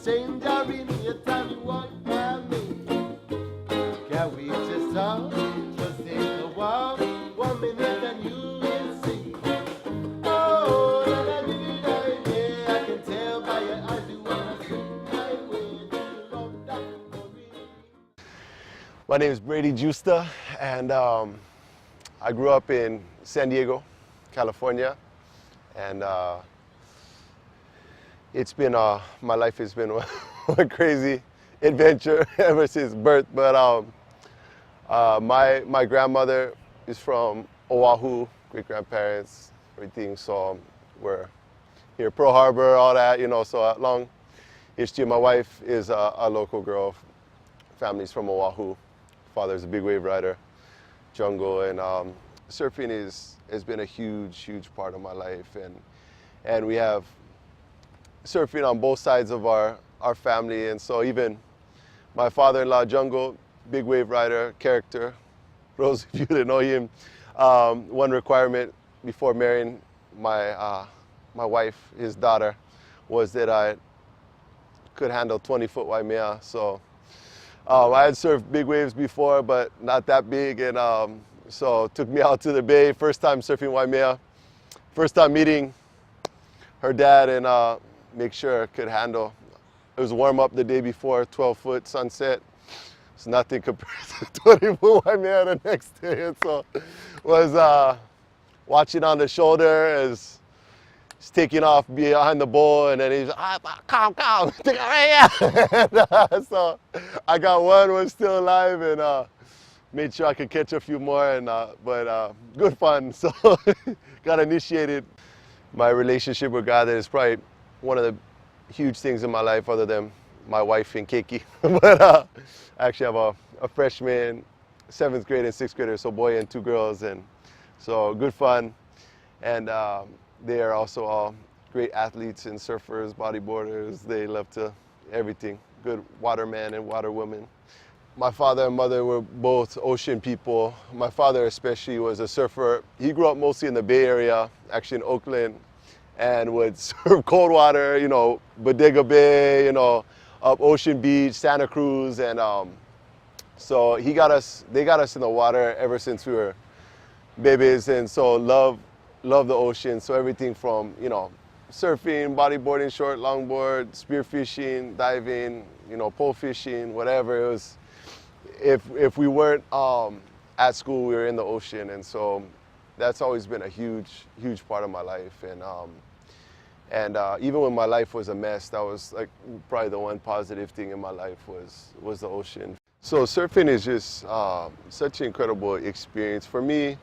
stranger in your time you walk by me. Can't wait to talk, just take a walk, 1 minute and you will see. Oh, yeah, I can tell by your eyes you wanna see my way to love that memory. My name is Brady Giusta, and I grew up in San Diego, California, and it's been my life has been one crazy adventure ever since birth. But my grandmother is from Oahu, great grandparents, everything. So we're here, Pearl Harbor, all that, you know. So long history. My wife is a local girl. Family's from Oahu. Father's a big wave rider, jungle, and surfing has been a huge part of my life, and we have surfing on both sides of our family. And so even my father-in-law, Jungle, big wave rider, character. Rose, if you didn't know him, one requirement before marrying my wife, his daughter, was that I could handle 20-foot Waimea. So I had surfed big waves before, but not that big, and so took me out to the bay, first time surfing Waimea, first time meeting her dad, and make sure I could handle. It was warm up the day before, 12-foot sunset. It's nothing compared to 20-foot Waimea the next day. And so was watching on the shoulder as he's taking off behind the bowl, and then he's calm. And, so I got one, was still alive, and made sure I could catch a few more, and but good fun. So got initiated. My relationship with God is probably one of the huge things in my life, other than my wife and Keiki. But I actually have a freshman, 7th grade and 6th grader, so boy and 2 girls, and so good fun. And they are also all great athletes and surfers, bodyboarders. They love to everything. Good waterman and waterwoman. My father and mother were both ocean people. My father especially was a surfer. He grew up mostly in the Bay Area, actually in Oakland, and would surf cold water, you know, Bodega Bay, you know, up Ocean Beach, Santa Cruz, and so they got us in the water ever since we were babies, and so love the ocean. So everything from, you know, surfing, bodyboarding, short, longboard, spearfishing, diving, you know, pole fishing, whatever. It was, if we weren't at school, we were in the ocean, and so that's always been a huge part of my life. And even when my life was a mess, that was like probably the one positive thing in my life was the ocean. So surfing is just such an incredible experience for me.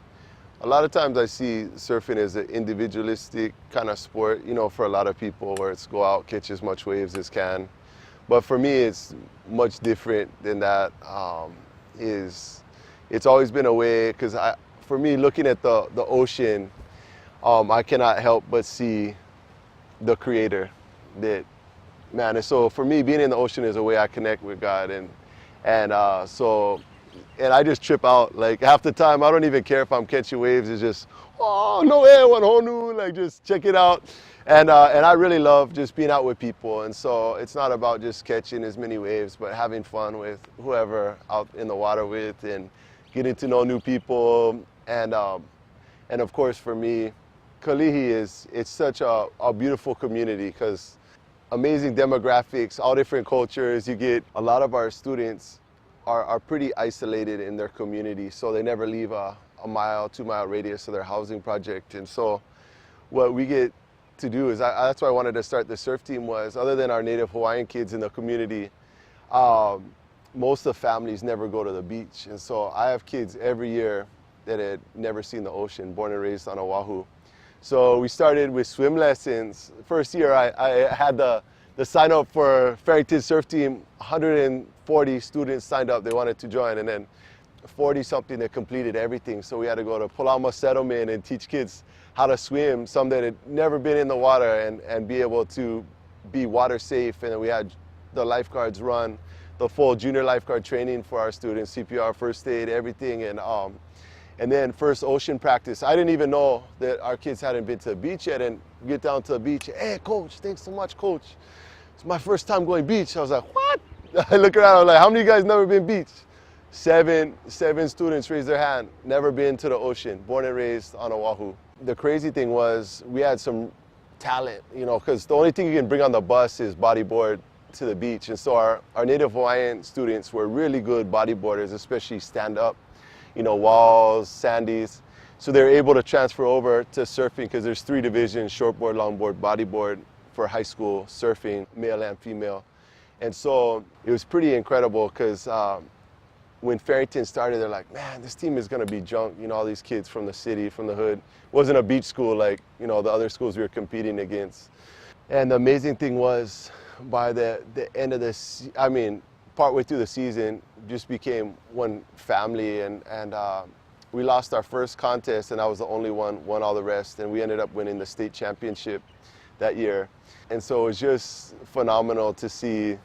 A lot of times I see surfing as an individualistic kind of sport, you know, for a lot of people, where it's go out, catch as much waves as can. But for me, it's much different than that. It's always been a way, because for me, looking at the ocean, I cannot help but see the Creator. And so for me, being in the ocean is a way I connect with God, and I just trip out. Like half the time, I don't even care if I'm catching waves. It's just, oh, no air, one whole new, like just check it out. And I really love just being out with people. And so it's not about just catching as many waves, but having fun with whoever out in the water with, and getting to know new people. And of course for me, Kalihi it's such a beautiful community, because amazing demographics, all different cultures. You get a lot of our students are pretty isolated in their community, so they never leave a 2-mile radius of their housing project. And so what we get to do is, that's why I wanted to start the surf team, was other than our native Hawaiian kids in the community, most of the families never go to the beach. And so I have kids every year that had never seen the ocean, born and raised on Oahu. So we started with swim lessons. First year I had the sign up for Farrington Surf Team. 140 students signed up, they wanted to join, and then 40 something that completed everything. So we had to go to Palama Settlement and teach kids how to swim, some that had never been in the water, and be able to be water safe. And then we had the lifeguards run the full junior lifeguard training for our students, CPR, first aid, everything. And then first ocean practice. I didn't even know that our kids hadn't been to the beach yet, and get down to the beach, hey coach, thanks so much coach. it's my first time going beach. I was like, what? I look around, I was like, how many of you guys never been beach? Seven students raised their hand, never been to the ocean, born and raised on Oahu. The crazy thing was we had some talent, you know, because the only thing you can bring on the bus is bodyboard to the beach. And so our native Hawaiian students were really good bodyboarders, especially stand up, you know, walls, sandies. So they're able to transfer over to surfing because there's 3 divisions, shortboard, longboard, bodyboard for high school surfing, male and female. And so it was pretty incredible because when Farrington started, they're like, man, this team is going to be junk. You know, all these kids from the city, from the hood. It wasn't a beach school like, you know, the other schools we were competing against. And the amazing thing was by the end of this, I mean, partway through the season, just became one family. And we lost our first contest, and I was the only one, won all the rest. And we ended up winning the state championship that year. And so it was just phenomenal to see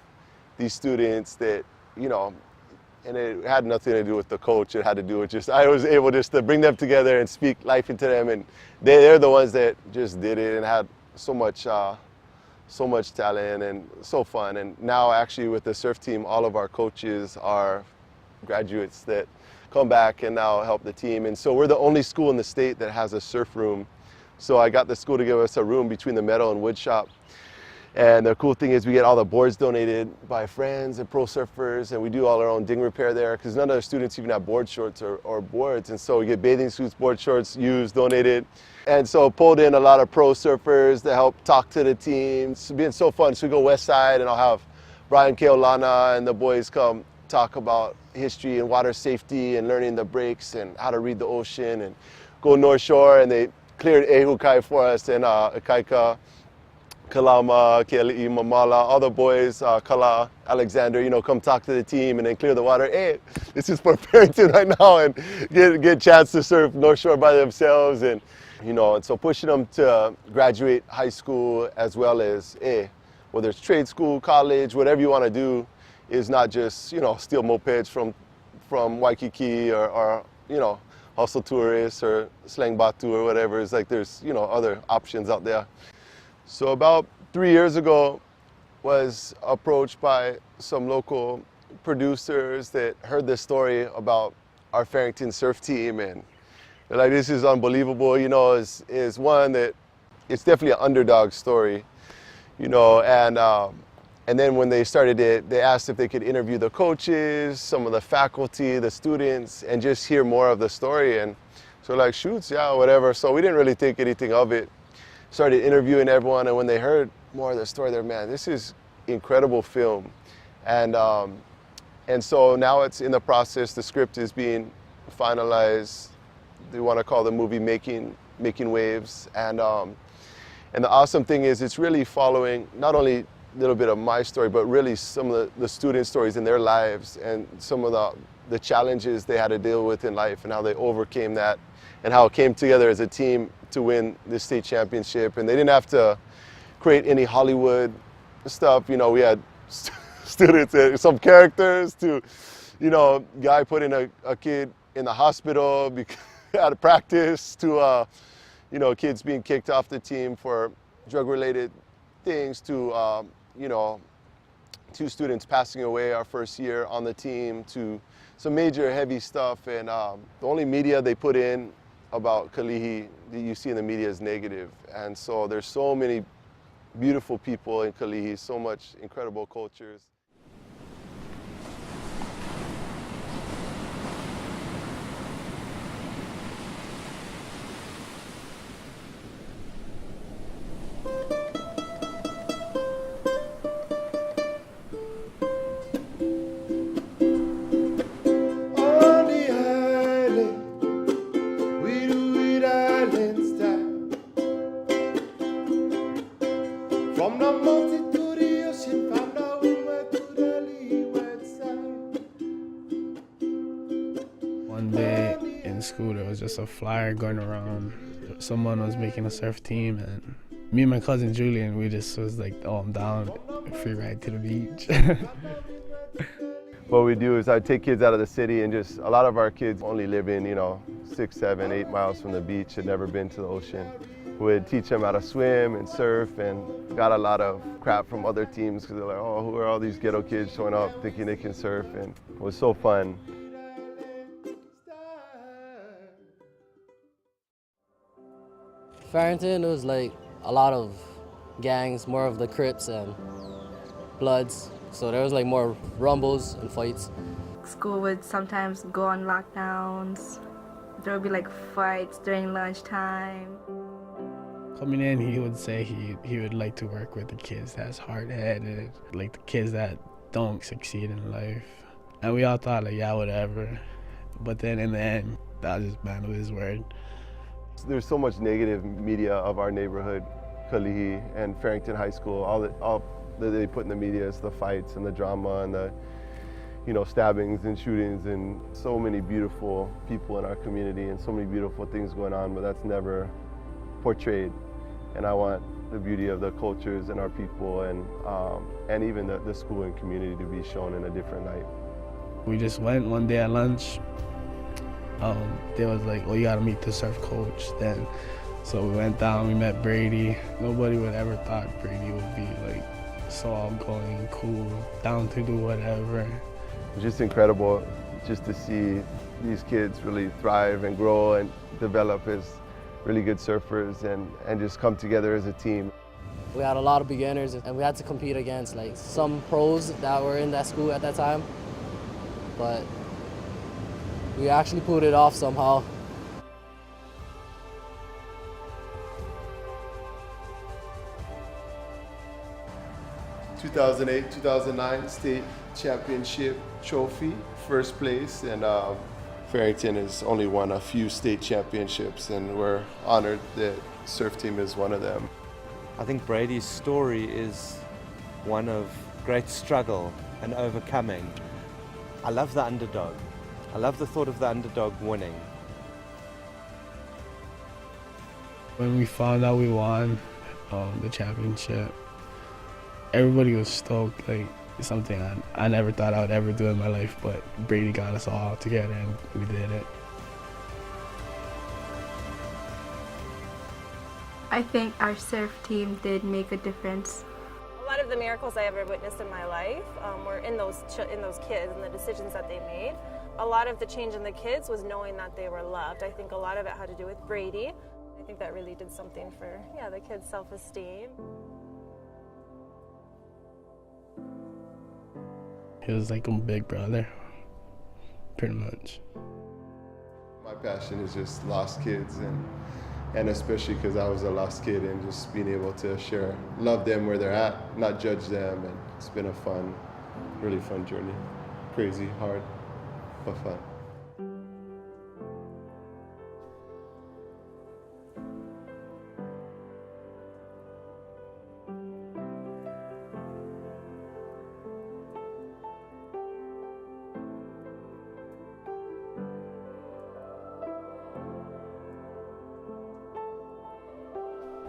these students that, you know, and it had nothing to do with the coach. It had to do with just, I was able just to bring them together and speak life into them. And they're the ones that just did it and had so much talent and so fun. And now actually with the surf team, all of our coaches are graduates that come back and now help the team. And so we're the only school in the state that has a surf room. So I got the school to give us a room between the metal and wood shop. And the cool thing is we get all the boards donated by friends and pro surfers, and we do all our own ding repair there because none of the students even have board shorts or boards. And so we get bathing suits, board shorts used, donated. And so pulled in a lot of pro surfers to help talk to the teams. It's been so fun. So we go west side and I'll have Brian Keolana and the boys come talk about history and water safety and learning the breaks and how to read the ocean, and go north shore and they cleared Ehukai for us and Ikaika. Kalama, Keali'i, Mamala, all the boys, Kala, Alexander, you know, come talk to the team and then clear the water. Hey, this is for Farrington right now, and get a chance to surf North Shore by themselves. And, you know, and so pushing them to graduate high school as well as, whether it's trade school, college, whatever you want to do, is not just, you know, steal mopeds from Waikiki or, you know, hustle tourists or slang batu or whatever. It's like there's, you know, other options out there. So about 3 years ago, was approached by some local producers that heard this story about our Farrington surf team, and they're like, this is unbelievable, you know, is one that it's definitely an underdog story, you know, and then when they started it, they asked if they could interview the coaches, some of the faculty, the students, and just hear more of the story. And so like, shoots, yeah, whatever. So we didn't really think anything of it. Started interviewing everyone, and when they heard more of the story, they're, man, this is incredible film. And so now it's in the process. The script is being finalized. They want to call the movie Making Waves. And the awesome thing is it's really following not only a little bit of my story, but really some of the student stories in their lives and some of the challenges they had to deal with in life and how they overcame that and how it came together as a team to win the state championship. And they didn't have to create any Hollywood stuff. You know, we had students, some characters to, you know, guy putting a kid in the hospital out of practice to, you know, kids being kicked off the team for drug-related things to, you know, 2 students passing away our first year on the team to some major heavy stuff. And the only media they put in about Kalihi that you see in the media is negative. And so there's so many beautiful people in Kalihi, so much incredible cultures. One day in school, there was just a flyer going around. Someone was making a surf team, and me and my cousin Julian, we just was like, oh, I'm down, free ride to the beach. What we do is I take kids out of the city, and just a lot of our kids only live in, you know, 6, 7, 8 miles from the beach, had never been to the ocean. would teach them how to swim and surf, and got a lot of crap from other teams because they're like, oh, who are all these ghetto kids showing up thinking they can surf? And it was so fun. Farrington, it was like a lot of gangs, more of the Crips and Bloods. So there was like more rumbles and fights. School would sometimes go on lockdowns. There would be like fights during lunchtime. Coming in, he would say he would like to work with the kids that's hard-headed, like the kids that don't succeed in life. And we all thought like, yeah, whatever. But then in the end, that was just man of his word. There's so much negative media of our neighborhood, Kalihi and Farrington High School. All that they put in the media is the fights and the drama and the, stabbings and shootings, and so many beautiful people in our community and so many beautiful things going on, but that's never portrayed. And I want the beauty of the cultures and our people and even the school and community to be shown in a different light. We just went one day at lunch. They was like, well, you gotta meet the surf coach then. So we went down, we met Brady. Nobody would ever thought Brady would be like so outgoing, cool, down to do whatever. It's just incredible just to see these kids really thrive and grow and develop as really good surfers and just come together as a team. We had a lot of beginners and we had to compete against like some pros that were in that school at that time. But we actually pulled it off somehow. In 2008, 2009 state championship trophy, first place, and Farrington has only won a few state championships, and we're honored that surf team is one of them. I think Brady's story is one of great struggle and overcoming. I love the underdog. I love the thought of the underdog winning. When we found out we won the championship, everybody was stoked. Like, it's something I never thought I would ever do in my life, but Brady got us all together and we did it. I think our surf team did make a difference. A lot of the miracles I ever witnessed in my life were in those kids and the decisions that they made. A lot of the change in the kids was knowing that they were loved. I think a lot of it had to do with Brady. I think that really did something for the kids' self-esteem. He was like a big brother, pretty much. My passion is just lost kids, and especially because I was a lost kid, and just being able to love them where they're at, not judge them, and it's been a fun, really fun journey. Crazy, hard, but fun.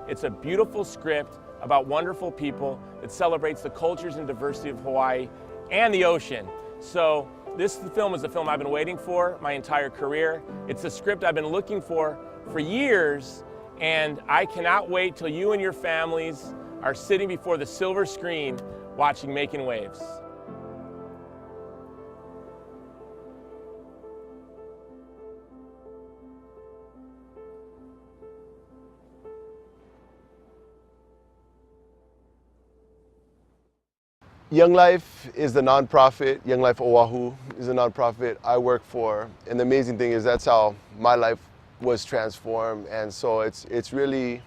It's a beautiful script about wonderful people that celebrates the cultures and diversity of Hawaii and the ocean. So this film is the film I've been waiting for my entire career. It's a script I've been looking for years, and I cannot wait till you and your families are sitting before the silver screen watching Making Waves. Young Life is the nonprofit. Young Life Oahu is a nonprofit I work for, and the amazing thing is that's how my life was transformed. And so it's really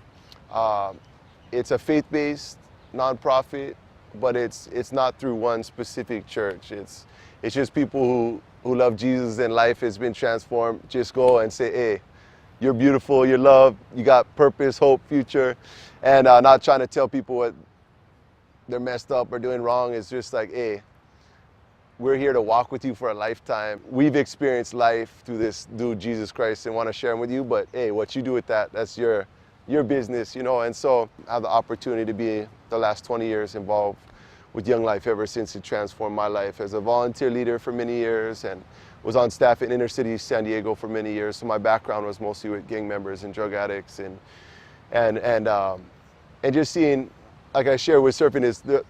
it's a faith-based nonprofit, but it's not through one specific church. It's just people who love Jesus and life has been transformed. Just go and say, hey, you're beautiful, you're loved, you got purpose, hope, future, and not trying to tell people what they're messed up or doing wrong. It's just like, hey, we're here to walk with you for a lifetime. We've experienced life through this dude, Jesus Christ, and want to share them with you, but hey, what you do with that, that's your business, And so I have the opportunity to be the last 20 years involved with Young Life ever since it transformed my life as a volunteer leader for many years, and was on staff in inner city San Diego for many years. So my background was mostly with gang members and drug addicts, and And just seeing, like I share with surfing, is the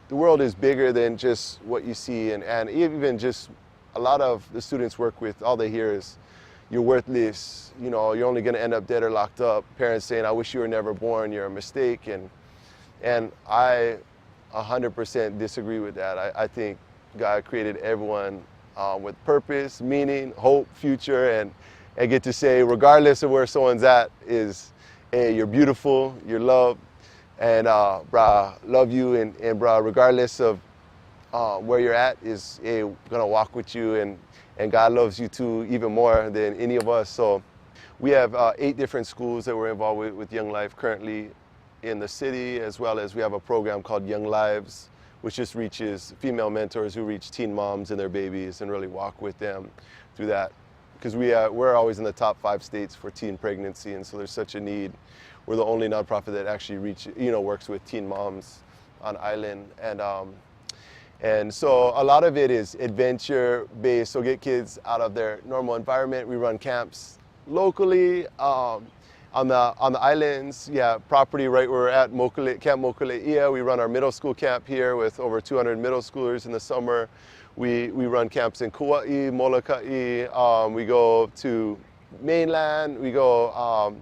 world is bigger than just what you see, and even just a lot of the students work with, all they hear is, you're worthless, you're only going to end up dead or locked up. Parents saying, I wish you were never born, you're a mistake. And I 100% disagree with that. I think God created everyone with purpose, meaning, hope, future, and get to say, regardless of where someone's at, is, hey, you're beautiful, you're loved, and brah, love you, and brah, regardless of where you're at, is, hey, gonna walk with you, and God loves you too, even more than any of us. So we have 8 different schools that we're involved with Young Life currently in the city, as well as we have a program called Young Lives, which just reaches female mentors who reach teen moms and their babies and really walk with them through that. Because we're always in the top 5 states for teen pregnancy, and so there's such a need. We're the only nonprofit that actually works with teen moms on island, and so a lot of it is adventure-based, so get kids out of their normal environment. We run camps locally on the islands. Yeah, property right where we're at, Camp Mokule'ia. We run our middle school camp here with over 200 middle schoolers in the summer. We run camps in Kauai, Moloka'i. We go to mainland. We go,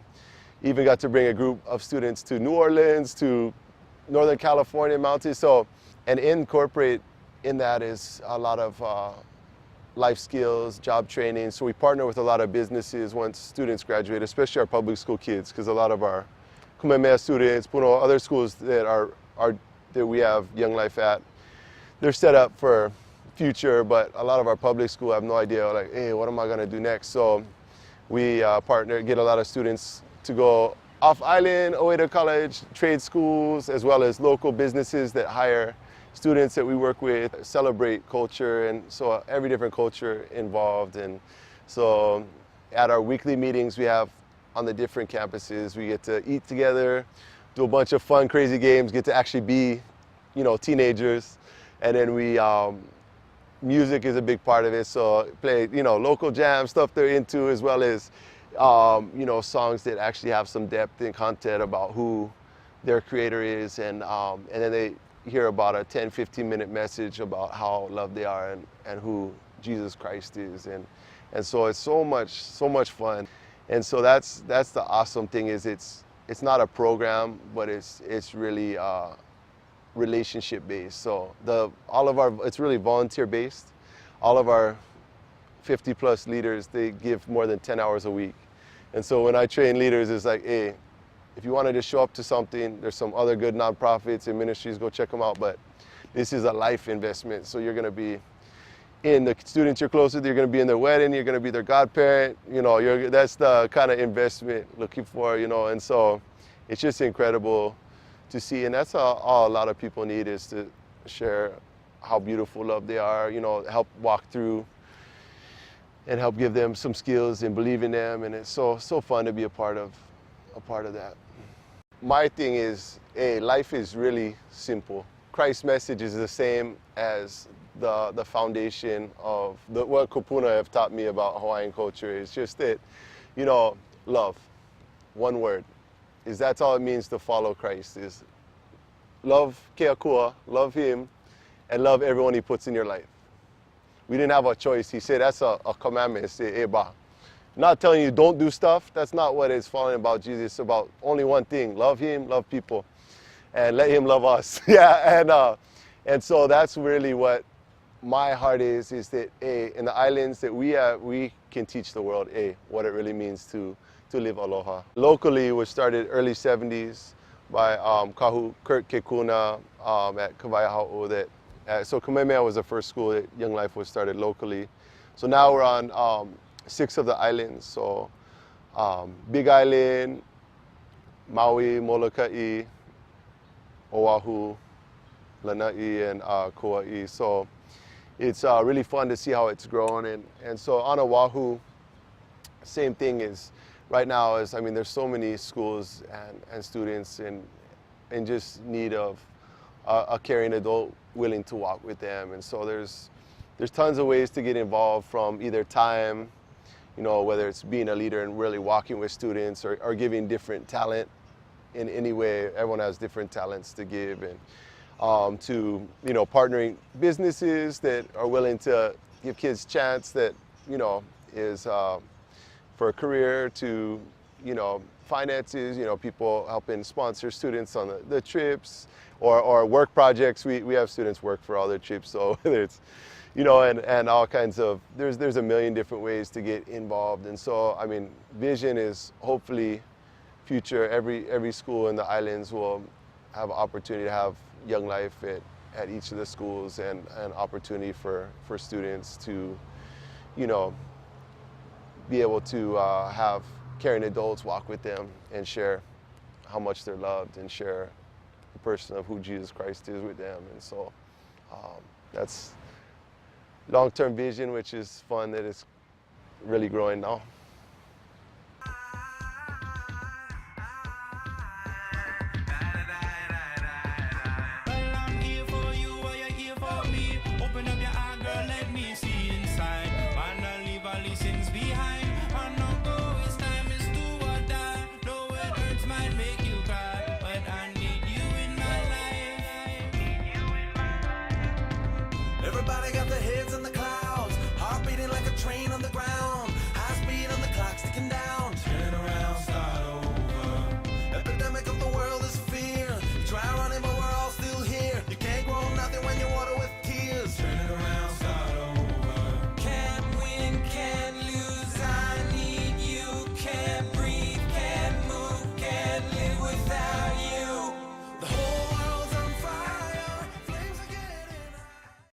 even got to bring a group of students to New Orleans, to Northern California mountains. So, and incorporate in that is a lot of life skills, job training. So we partner with a lot of businesses once students graduate, especially our public school kids, because a lot of our Kamehameha students, other schools that that we have Young Life at, they're set up for future, but a lot of our public school have no idea, like, hey, what am I gonna do next? So we get a lot of students to go off island, away to college, trade schools, as well as local businesses that hire students that we work with, celebrate culture, and so every different culture involved. And so at our weekly meetings we have on the different campuses, we get to eat together, do a bunch of fun, crazy games, get to actually be, teenagers. And then music is a big part of it, so play, local jam, stuff they're into, as well as, songs that actually have some depth and content about who their creator is, and then they hear about a 10, 15-minute message about how loved they are and who Jesus Christ is, and so it's so much fun. And so that's the awesome thing, is it's not a program, but it's really relationship based. So it's really volunteer based. All of our 50+ leaders, they give more than 10 hours a week. And so when I train leaders, it's like, hey, if you want to just show up to something, there's some other good nonprofits and ministries, go check them out. But this is a life investment. So you're going to be in the students you're close with, you're going to be in their wedding, you're going to be their godparent. That's the kind of investment looking for, and so it's just incredible to see. And that's all a lot of people need, is to share how beautiful love they are, help walk through and help give them some skills and believe in them. And it's so fun to be a part of that. My thing is, life is really simple. Christ's message is the same as the foundation of what Kupuna have taught me about Hawaiian culture. It's just that, love, one word, that's all it means to follow Christ, is love Keakua, love him, and love everyone he puts in your life. We didn't have a choice. He said that's a commandment. He said, Eba. Not telling you don't do stuff. That's not what it's following about Jesus. It's about only one thing: love him, love people, and let him love us. Yeah, and so that's really what my heart is that in the islands that we can teach the world what it really means to live aloha. Locally, it was started early 70s by Kahu Kurt Kekuna at Kawaiahau. So Kamehameha was the first school that Young Life was started locally. So now we're on 6 of the islands. So Big Island, Maui, Moloka'i, Oahu, Lanai, and Kauai. So it's really fun to see how it's grown. And so on Oahu, same thing is right now there's so many schools and students in just need of a caring adult willing to walk with them. And so there's tons of ways to get involved, from either time, you know, whether it's being a leader and really walking with students or giving different talent in any way. Everyone has different talents to give, and to, you know, partnering businesses that are willing to give kids chance that, you know, is for a career, to, you know, finances, you know, people helping sponsor students on the trips, or work projects. We have students work for all their trips, so whether it's, you know, and all kinds of, there's a million different ways to get involved. And so, I mean, vision is hopefully future, every school in the islands will have opportunity to have Young Life at each of the schools, and an opportunity for students to, you know, be able to have caring adults walk with them and share how much they're loved, and share the person of who Jesus Christ is with them. And so that's long-term vision, which is fun that it's really growing now.